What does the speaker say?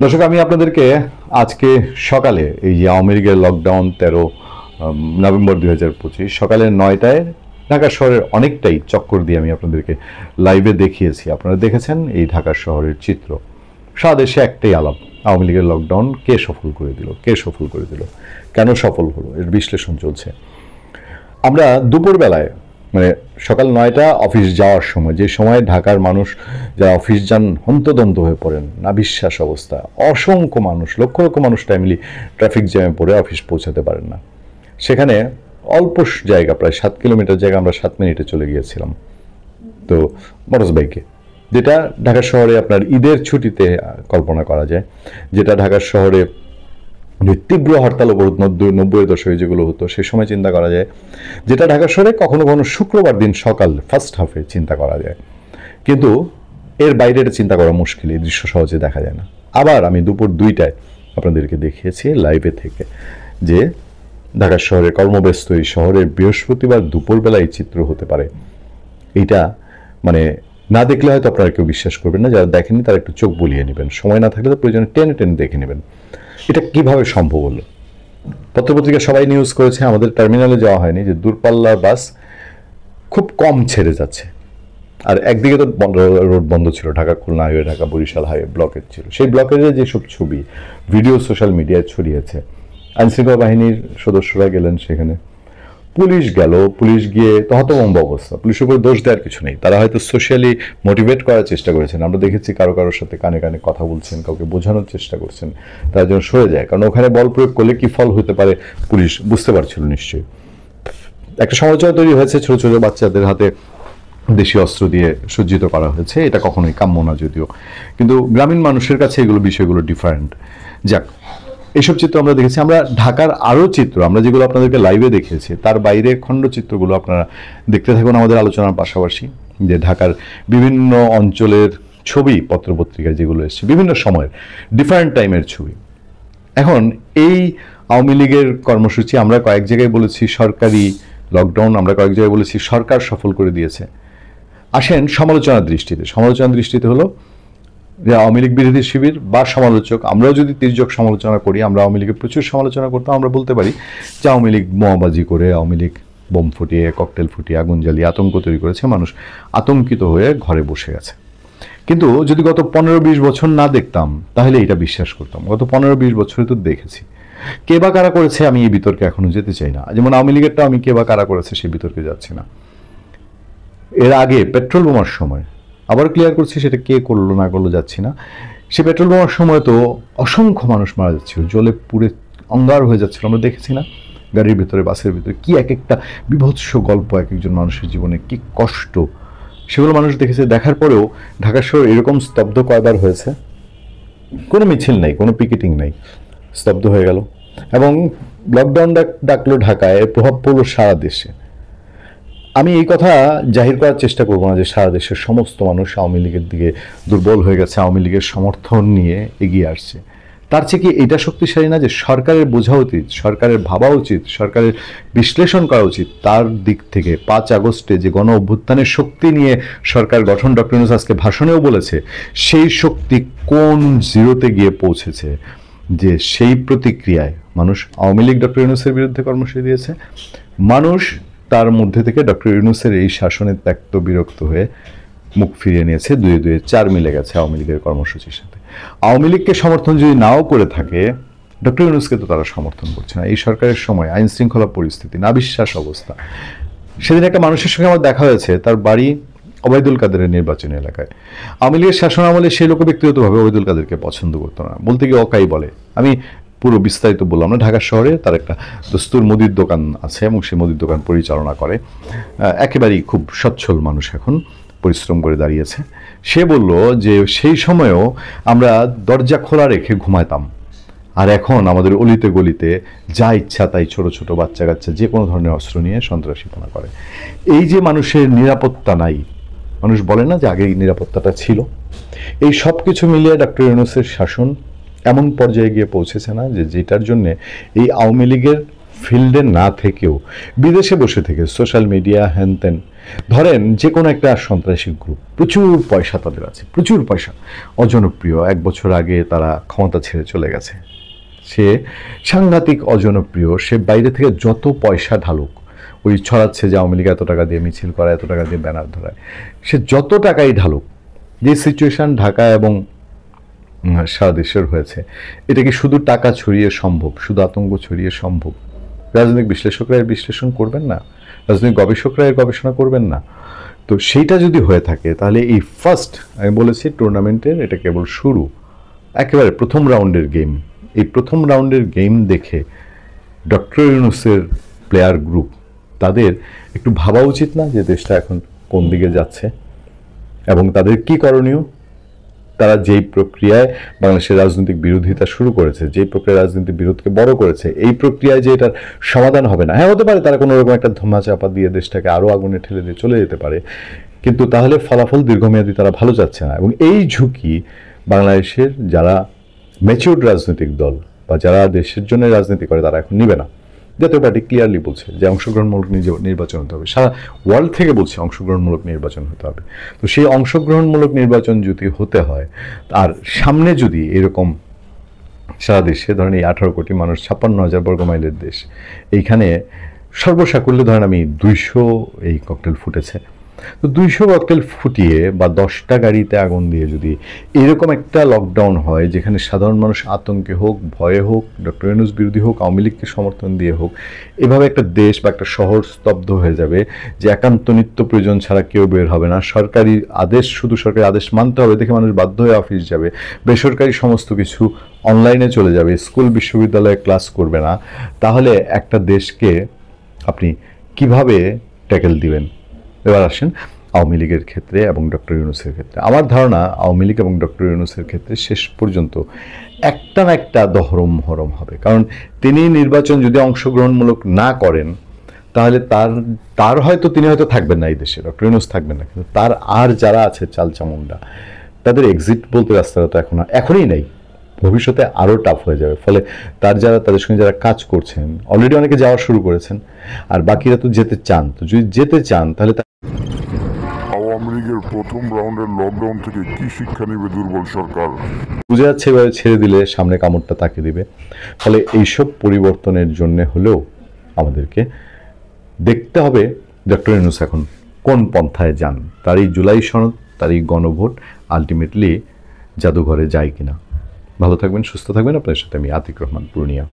দর্শক, আমি আপনাদেরকে আজকে সকালে এই যে আওয়ামী লীগের লকডাউন 13 নভেম্বর 2025 সকালে 9টায় ঢাকা শহরের অনেকটাই চক্কর দিয়ে আমি আপনাদেরকে লাইভে দেখিয়েছি। আপনারা দেখেছেন এই ঢাকা শহরের চিত্র। সারা দেশে একটাই আলাপ, আওয়ামী লীগের লকডাউন কে সফল করে দিল, কে সফল করে দিল, কেন সফল হলো, এর বিশ্লেষণ চলছে। আমরা দুপুরবেলায় মানে সকাল 9টা অফিস যাওয়ার সময়, যে সময় ঢাকার মানুষ যারা অফিস যান হন্তদন্ত হয়ে পড়েন, নাভিশ্বাস অবস্থা, অসংখ্য মানুষ, লক্ষ লক্ষ মানুষ টাইমলি ট্রাফিক জ্যামে পড়ে অফিস পৌঁছাতে পারেন না। সেখানে অল্প জায়গা, প্রায় 7 কিলোমিটার জায়গা আমরা 7 মিনিটে চলে গিয়েছিলাম তো মোটর বাইকে, যেটা ঢাকা শহরে আপনার ঈদের ছুটিতে কল্পনা করা যায়, যেটা ঢাকার শহরে তীব্র হরতাল অবরোধ 90-এর দশকে যেগুলো হতো সে সময় চিন্তা করা যায়, যেটা ঢাকা শহরে কখনো কখনো শুক্রবার দিন সকাল ফার্স্ট হাফে চিন্তা করা যায়, কিন্তু এর বাইরে এটা চিন্তা করা মুশকিল, এই দৃশ্য সহজে দেখা যায় না। আবার আমি দুপুর 2টায় আপনাদেরকে দেখিয়েছি লাইভে থেকে যে ঢাকা শহরের কর্মব্যস্ত এই শহরের বৃহস্পতিবার দুপুরবেলা এই চিত্র হতে পারে। এইটা মানে না দেখলে হয়তো আপনারা কেউ বিশ্বাস করবেন না, যারা দেখেননি তারা একটু চোখ বুলিয়ে নেবেন, সময় না থাকলে তো প্রয়োজনে টেনে টেনে দেখে নেবেন এটা কিভাবে সম্ভব হলো। পত্রপত্রিকা সবাই নিউজ করেছে, আমাদের টার্মিনালে যাওয়া হয়নি, যে দূরপাল্লার বাস খুব কম ছেড়ে যাচ্ছে। আর একদিকে তো রোড বন্ধ ছিল, Dhaka Khulna highway, Dhaka Barishal highway blockage ছিল। সেই ব্লকের যেসব ছবি ভিডিও সোশ্যাল মিডিয়ায় ছড়িয়েছে, আইনশৃঙ্খলা বাহিনীর সদস্যরা গেলেন সেখানে, পুলিশ গেল, পুলিশ গিয়ে তো হতভম্ব অবস্থা। পুলিশের উপর দোষ দেওয়ার কিছু নেই, তারা হয়তো সোশ্যালি মোটিভেট করার চেষ্টা করেছেন। আমরা দেখেছি কারো কারোর সাথে কানে কানে কথা বলছেন, কাউকে বোঝানোর চেষ্টা করছেন, তার জন্য সরে যায়, কারণ ওখানে বল প্রয়োগ করলে কি ফল হতে পারে পুলিশ বুঝতে পারছিল নিশ্চয়ই। একটা সমালোচনা তৈরি হয়েছে, ছোট ছোট বাচ্চাদের হাতে দেশীয় অস্ত্র দিয়ে সজ্জিত করা হয়েছে, এটা কখনোই কাম্য না যদিও, কিন্তু গ্রামীণ মানুষের কাছে এগুলো বিষয়গুলো ডিফারেন্ট। যাক, এইসব চিত্র আমরা দেখেছি। আমরা ঢাকার আরও চিত্র, আমরা যেগুলো আপনাদেরকে লাইভে দেখিয়েছি তার বাইরে খণ্ডচিত্রগুলো আপনারা দেখতে থাকুন আমাদের আলোচনার পাশাপাশি, যে ঢাকার বিভিন্ন অঞ্চলের ছবি পত্রপত্রিকায় যেগুলো এসছে বিভিন্ন সময়ের ডিফারেন্ট টাইমের ছবি। এখন এই আওয়ামী লীগের কর্মসূচি আমরা কয়েক জায়গায় বলেছি সরকারি লকডাউন, আমরা কয়েক জায়গায় বলেছি সরকার সফল করে দিয়েছে। আসেন সমালোচনার দৃষ্টিতে, সমালোচনার দৃষ্টিতে হলো যে আওয়ামী লীগ বিরোধী শিবির বা সমালোচক, আমরাও যদি তির্যক সমালোচনা করি, আমরা আওয়ামী লীগের প্রচুর সমালোচনা করতাম, আমরা বলতে পারি যে আওয়ামী লীগ বোমাবাজি করে, আওয়ামী লীগ বোম ফুটিয়ে, ককটেল ফুটিয়ে, আগুন জ্বালিয়ে আতঙ্ক তৈরি করেছে, মানুষ আতঙ্কিত হয়ে ঘরে বসে গেছে। কিন্তু যদি গত 15-20 বছর না দেখতাম তাহলে এটা বিশ্বাস করতাম। গত 15-20 বছরে তো দেখেছি কে বা কারা করেছে, আমি এই বিতর্কে এখনো যেতে চাই না। যেমন আওয়ামী লীগেরটা আমি কে বা কারা করেছে সেই বিতর্কে যাচ্ছি না। এর আগে পেট্রোল বোমার সময়, আবার ক্লিয়ার করছি, সেটা কে করলো না করলো যাচ্ছি না, সে পেট্রোল বোমার সময় তো অসংখ্য মানুষ মারা যাচ্ছিল, জ্বলে পুড়ে অঙ্গার হয়ে যাচ্ছিল। আমরা দেখেছি না গাড়ির ভিতরে, বাসের ভিতরে, কি এক একটা বিভৎস গল্প, এক একজন মানুষের জীবনে কি কষ্ট, সেগুলো মানুষ দেখেছে। দেখার পরেও ঢাকা শহর এরকম স্তব্ধ কয়বার হয়েছে, কোনো মিছিল নেই, কোনো পিকেটিং নেই, স্তব্ধ হয়ে গেল। এবং লকডাউন ডাকলো ঢাকায়, প্রভাব পড়লো সারা দেশে। আমি এই কথা জাহির করার চেষ্টা করবো না যে সারা দেশের সমস্ত মানুষ আওয়ামী লীগের দিকে দুর্বল হয়ে গেছে, আওয়ামী লীগের সমর্থন নিয়ে এগিয়ে আসছে। তার চেয়ে কি এটা শক্তিশালী না যে সরকারের বোঝা উচিত, সরকারের ভাবা উচিত, সরকারের বিশ্লেষণ করা উচিত তার দিক থেকে। 5 আগস্টে যে গণ অভ্যুত্থানের শক্তি নিয়ে সরকার গঠন, ডক্টর ইউনূস আজকে ভাষণেও বলেছে, সেই শক্তি কোন জিরোতে গিয়ে পৌঁছেছে, যে সেই প্রতিক্রিয়ায় মানুষ আওয়ামী লীগ ডক্টর ইউনূসের বিরুদ্ধে কর্মসূচি দিয়েছে, মানুষ তার মধ্যে থেকে ডক্টর ইউনূসের এই শাসনে ত্যক্ত বিরক্ত হয়ে মুখ ফিরিয়ে নিয়েছে। 2-2 4 মিলে গেছে আওয়ামী লীগের কর্মসূচির সাথে। আওয়ামী লীগকে সমর্থন যদি নাও করে থাকে, ডক্টর ইউনূসকে তো তারা সমর্থন করছে না। এই সরকারের সময় আইন শৃঙ্খলা পরিস্থিতি, নাবিশ্বাস অবস্থা। সেদিন একটা মানুষের সঙ্গে আমার দেখা হয়েছে, তার বাড়ি ওবায়দুল কাদেরের নির্বাচনী এলাকায়। আওয়ামী লীগের শাসন আমলে সেই লোক ব্যক্তিগতভাবে ওবায়দুল কাদেরকে পছন্দ করতো না, বলতে গিয়ে অকাই বলে। আমি পুরো বিস্তারিত বললাম না। ঢাকা শহরে তার একটা দস্তুর মুদির দোকান আছে এবং সেই মুদির দোকান পরিচালনা করে, একেবারেই খুব সচ্ছল মানুষ, এখন পরিশ্রম করে দাঁড়িয়েছে। সে বলল যে সেই সময়েও আমরা দরজা খোলা রেখে ঘুমাইতাম, আর এখন আমাদের অলিতে গলিতে যা ইচ্ছা তাই ছোট ছোট বাচ্চা কাচ্চা যে কোনো ধরনের অস্ত্র নিয়ে সন্ত্রাসীপনা করে। এই যে মানুষের নিরাপত্তা নাই, মানুষ বলে না যে আগে এই নিরাপত্তাটা ছিল, এই সব কিছু মিলিয়ে ডক্টর ইউনূসের শাসন এমন পর্যায়ে গিয়ে পৌঁছেছে না যে যেটার জন্যে এই আওয়ামী লীগের ফিল্ডে না থেকেও বিদেশে বসে থেকে সোশ্যাল মিডিয়া হ্যান ত্যান, ধরেন যে কোনো একটা সন্ত্রাসী গ্রুপ, প্রচুর পয়সা তাদের আছে, প্রচুর পয়সা, অজনপ্রিয়, 1 বছর আগে তারা ক্ষমতা ছেড়ে চলে গেছে, সে সাংঘাতিক অজনপ্রিয়, সে বাইরে থেকে যত পয়সা ঢালুক, ওই ছড়াচ্ছে যে আওয়ামী লীগ এত টাকা দিয়ে মিছিল করা, এত টাকা দিয়ে ব্যানার ধরায়, সে যত টাকাই ঢালুক, যে সিচুয়েশন ঢাকা এবং সারা দেশের হয়েছে, এটা কি শুধু টাকা ছড়িয়ে সম্ভব, শুধু আতঙ্ক ছড়িয়ে সম্ভব? রাজনৈতিক বিশ্লেষকরা এর বিশ্লেষণ করবেন না, রাজনৈতিক গবেষকরা এর গবেষণা করবেন না? তো সেইটা যদি হয়ে থাকে তাহলে এই ফার্স্ট, আমি বলেছি টুর্নামেন্টের এটা কেবল শুরু, একেবারে প্রথম রাউন্ডের গেম। এই প্রথম রাউন্ডের গেম দেখে ডক্টর ইউনূসের প্লেয়ার গ্রুপ তাদের একটু ভাবা উচিত না যে দেশটা এখন কোন দিকে যাচ্ছে এবং তাদের কি করণীয়? তারা যেই প্রক্রিয়ায় বাংলাদেশের রাজনৈতিক বিরোধিতা শুরু করেছে, যেই প্রক্রিয়ায় রাজনৈতিক বিরোধকে বড় করেছে, এই প্রক্রিয়ায় যে এটার সমাধান হবে না, হ্যাঁ হতে পারে তারা কোনো রকম একটা ধামাচাপা দিয়ে দেশটাকে আরও আগুনে ঠেলে দিয়ে চলে যেতে পারে, কিন্তু তাহলে ফলাফল দীর্ঘমেয়াদী তারা ভালো যাচ্ছে না। এবং এই ঝুঁকি বাংলাদেশের যারা ম্যাচিউরড রাজনৈতিক দল বা যারা দেশের জন্য রাজনীতি করে তারা এখন নিবে না। জাতীয় পার্টি ক্লিয়ারলি বলছে যে অংশগ্রহণমূলক নির্বাচন হতে হবে, সারা ওয়ার্ল্ড থেকে বলছে অংশগ্রহণমূলক নির্বাচন হতে হবে। তো সেই অংশগ্রহণমূলক নির্বাচন যদি হতে হয়, আর সামনে যদি এরকম সারা দেশে ধরেন এই 18 কোটি মানুষ, 56,000 বর্গ মাইলের দেশ, এইখানে সর্বসাকুল্যে ধরেন আমি 200 এই ককটেল ফুটেছে, তো 200 ককটেল ফুটিয়ে বা 10টা গাড়িতে আগুন দিয়ে যদি এরকম একটা লকডাউন হয় যেখানে সাধারণ মানুষ আতঙ্কে হোক, ভয়ে হোক, ডক্টর ইউনূস বিরোধী হোক, আওয়ামী লীগকে সমর্থন দিয়ে হোক, এভাবে একটা দেশ বা একটা শহর স্তব্ধ হয়ে যাবে যে একান্ত নিত্য প্রয়োজন ছাড়া কেউ বের হবে না, সরকারি আদেশ, শুধু সরকারি আদেশ মানতে হবে দেখে মানুষ বাধ্য হয়ে অফিস যাবে, বেসরকারি সমস্ত কিছু অনলাইনে চলে যাবে, স্কুল বিশ্ববিদ্যালয়ে ক্লাস করবে না, তাহলে একটা দেশকে আপনি কিভাবে ট্যাকেল দিবেন? এবার আসেন আওয়ামী লীগের ক্ষেত্রে এবং ডক্টর ইউনূসের ক্ষেত্রে। আমার ধারণা আওয়ামী লীগ এবং ডক্টর ইউনূসের ক্ষেত্রে শেষ পর্যন্ত একটা না একটা দহরম মহরম হবে, কারণ তিনি নির্বাচন যদি অংশগ্রহণমূলক না করেন তাহলে তার হয়তো তিনি হয়তো থাকবেন না এই দেশে, ডক্টর ইউনূস থাকবেন না, কিন্তু তার আর যারা আছে চালচামুন্ডা, তাদের এক্সিট বলতে রাস্তাটা তো এখনই নেই, ভবিষ্যতে আরও টাফ হয়ে যাবে। ফলে তাদের সঙ্গে যারা কাজ করছেন, অলরেডি অনেকে যাওয়া শুরু করেছেন, আর বাকিরা তো যেতে চান, তো যদি যেতে চান তাহলে আওয়ামী লীগের প্রথম রাউন্ডের লকডাউন থেকে কি শিক্ষা নেবে দুর্বল সরকার? বুঝে যাচ্ছে এভাবে ছেড়ে দিলে সামনে কামড়টা তাকে দিবে। ফলে এইসব পরিবর্তনের জন্য হলেও আমাদেরকে দেখতে হবে ডক্টর ইউনূস এখন কোন পন্থায় যান, তার এই জুলাই সনদ, তার এই গণভোট আলটিমেটলি জাদুঘরে যায় কিনা। ভালো থাকবেন, সুস্থ থাকবেন। আপনার সাথে আমি আতিক রহমান, পূর্ণিয়া।